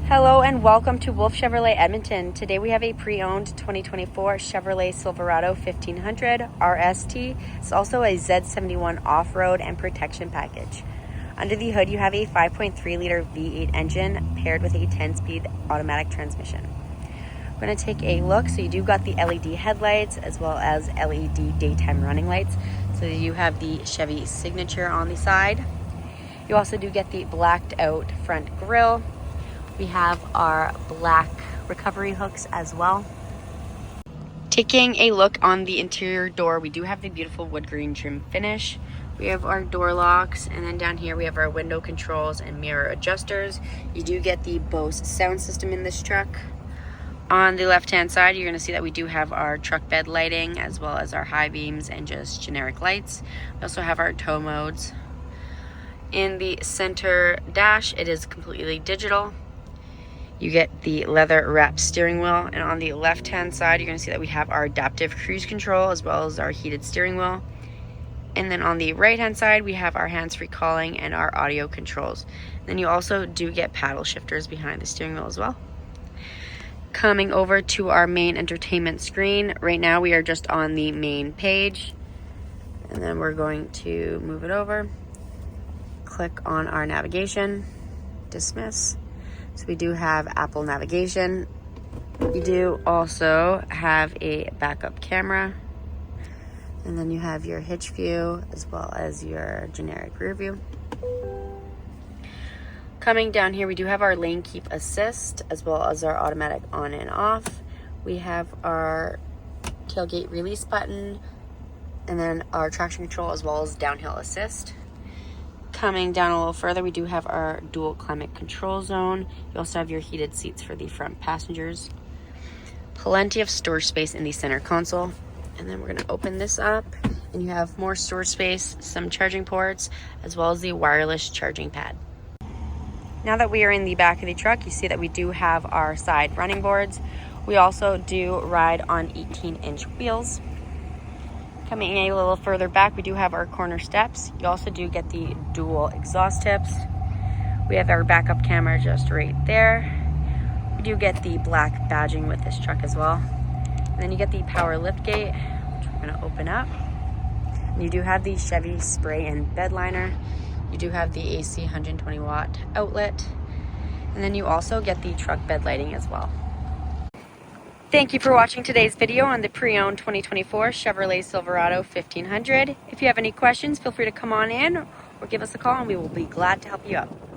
Hello and welcome to Wolfe Chevrolet Edmonton. Today we have a pre-owned 2024 Chevrolet Silverado 1500 RST. It's also a Z71 off-road and protection package. Under the hood you have a 5.3-liter V8 engine paired with a 10-speed automatic transmission. We're going to take a look. So you do got the LED headlights as well as LED daytime running lights. So you have the Chevy signature on the side. You also do get the blacked out front grille. We have our black recovery hooks as well. Taking a look on the interior door, we do have the beautiful wood green trim finish. We have our door locks, and then down here we have our window controls and mirror adjusters. You do get the Bose sound system in this truck. On the left hand side, you're going to see that we do have our truck bed lighting as well as our high beams and just generic lights. We also have our tow modes. In the center dash, it is completely digital. You get the leather wrapped steering wheel, and on the left hand side you're going to see that we have our adaptive cruise control as well as our heated steering wheel. And then on the right hand side we have our hands-free calling and our audio controls. Then you also do get paddle shifters behind the steering wheel as well. Coming over to our main entertainment screen, right now we are just on the main page, and then we're going to move it over, click on our navigation, dismiss. So we do have Apple navigation. You do also have a backup camera. And then you have your hitch view as well as your generic rear view. Coming down here, we do have our lane keep assist as well as our automatic on and off. We have our tailgate release button and then our traction control as well as downhill assist. Coming down a little further, we do have our dual climate control zone. You also have your heated seats for the front passengers. Plenty of storage space in the center console. And then we're going to open this up, and you have more storage space, some charging ports, as well as the wireless charging pad. Now that we are in the back of the truck, you see that we do have our side running boards. We also do ride on 18-inch wheels. Coming a little further back, we do have our corner steps. You also do get the dual exhaust tips. We have our backup camera just right there. We do get the black badging with this truck as well. And then you get the power lift gate, which we're going to open up. And you do have the Chevy spray and bed liner. You do have the AC 120 watt outlet. And then you also get the truck bed lighting as well. Thank you for watching today's video on the pre-owned 2024 Chevrolet Silverado 1500. If you have any questions, feel free to come on in or give us a call and we will be glad to help you out.